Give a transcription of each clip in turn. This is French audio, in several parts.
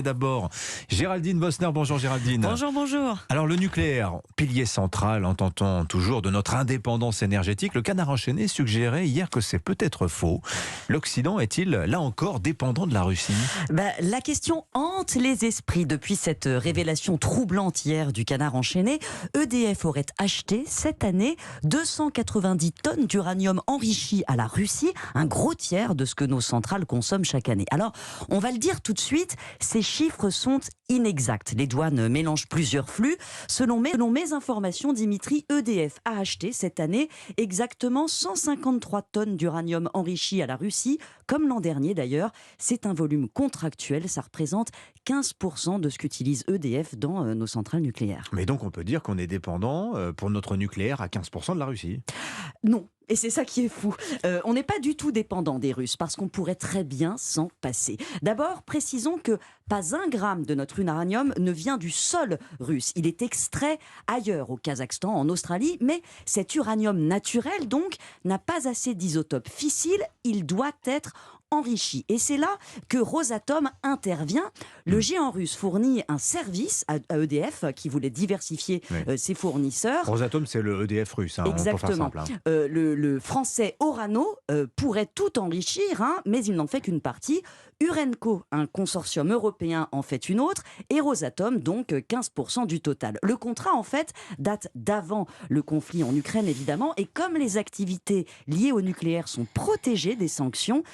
D'abord, Géraldine Bosner. Bonjour Géraldine. Bonjour, bonjour. Alors le nucléaire, pilier central, entend-on toujours, de notre indépendance énergétique. Le Canard enchaîné suggérait hier que c'est peut-être faux. L'Occident est-il, là encore, dépendant de la Russie ? La question hante les esprits. Depuis cette révélation troublante hier du Canard enchaîné, EDF aurait acheté cette année 290 tonnes d'uranium enrichi à la Russie, un gros tiers de ce que nos centrales consomment chaque année. Alors, on va le dire tout de suite, ces chiffres sont inexacts. Les douanes mélangent plusieurs flux. Selon mes informations, Dimitri, EDF a acheté cette année exactement 153 tonnes d'uranium enrichi à la Russie, comme l'an dernier d'ailleurs. C'est un volume contractuel, ça représente 15% de ce qu'utilise EDF dans nos centrales nucléaires. Mais donc on peut dire qu'on est dépendant pour notre nucléaire à 15% de la Russie ? Non. Et c'est ça qui est fou. On n'est pas du tout dépendant des Russes parce qu'on pourrait très bien s'en passer. D'abord, précisons que pas un gramme de notre uranium ne vient du sol russe. Il est extrait ailleurs, au Kazakhstan, en Australie. Mais cet uranium naturel, donc, n'a pas assez d'isotopes fissiles. Il doit être enrichi. Et c'est là que Rosatom intervient. Le géant russe fournit un service à EDF qui voulait diversifier ses fournisseurs. Rosatom, c'est le EDF russe, Exactement. Pour faire simple. Le français Orano pourrait tout enrichir, mais il n'en fait qu'une partie. Urenco, un consortium européen, en fait une autre. Et Rosatom, donc 15% du total. Le contrat, en fait, date d'avant le conflit en Ukraine, évidemment. Et comme les activités liées au nucléaire sont protégées des sanctions,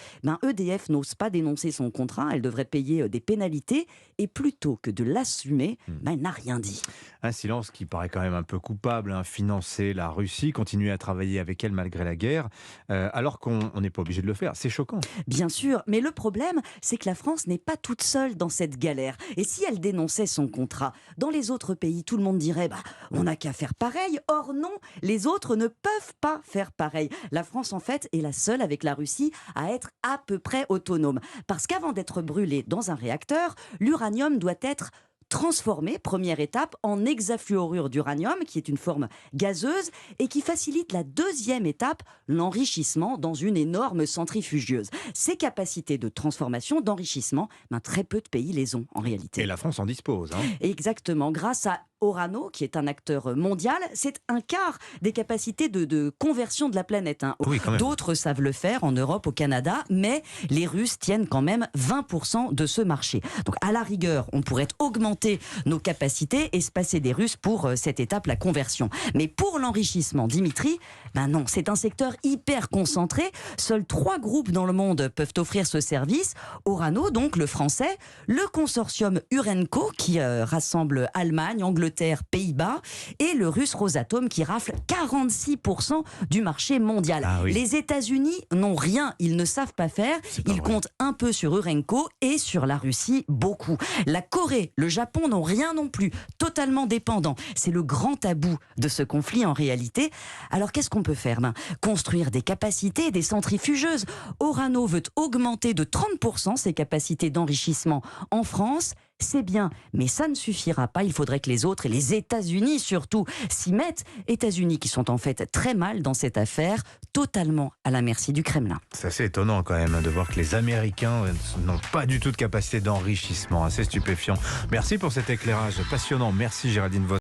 EDF n'ose pas dénoncer son contrat. Elle devrait payer des pénalités. Et plutôt que de l'assumer, elle n'a rien dit. Un silence qui paraît quand même un peu coupable. Financer la Russie, continuer à travailler avec elle malgré la guerre, alors qu'on n'est pas obligé de le faire. C'est choquant. Bien sûr, mais le problème, c'est que la France n'est pas toute seule dans cette galère. Et si elle dénonçait son contrat, dans les autres pays, tout le monde dirait on n'a qu'à faire pareil. Or non, les autres ne peuvent pas faire pareil. La France, en fait, est la seule avec la Russie à être à peu près autonome. Parce qu'avant d'être brûlé dans un réacteur, l'uranium doit être transformé, première étape, en hexafluorure d'uranium, qui est une forme gazeuse et qui facilite la deuxième étape, l'enrichissement dans une énorme centrifugeuse. Ces capacités de transformation, d'enrichissement, très peu de pays les ont en réalité. Et la France en dispose. Exactement, grâce à Orano, qui est un acteur mondial, c'est un quart des capacités de conversion de la planète. Oui, quand même. D'autres savent le faire en Europe, au Canada, mais les Russes tiennent quand même 20% de ce marché. Donc à la rigueur, on pourrait augmenter nos capacités et se passer des Russes pour cette étape, la conversion. Mais pour l'enrichissement, Dimitri, non, c'est un secteur hyper concentré. Seuls 3 groupes dans le monde peuvent offrir ce service. Orano, donc le français, le consortium Urenco, qui rassemble Allemagne, Angleterre, Pays-Bas, et le russe Rosatom qui rafle 46% du marché mondial. Les États-Unis n'ont rien, ils ne savent pas faire. Ils comptent un peu sur Urenco et sur la Russie, beaucoup. La Corée, le Japon n'ont rien non plus, totalement dépendants. C'est le grand tabou de ce conflit en réalité. Alors qu'est-ce qu'on peut faire ? Construire des capacités, des centrifugeuses. Orano veut augmenter de 30% ses capacités d'enrichissement en France. C'est bien, mais ça ne suffira pas. Il faudrait que les autres, et les États-Unis surtout, s'y mettent. États-Unis qui sont en fait très mal dans cette affaire, totalement à la merci du Kremlin. C'est assez étonnant quand même de voir que les Américains n'ont pas du tout de capacité d'enrichissement. Assez stupéfiant. Merci pour cet éclairage passionnant. Merci Géraldine Bosner.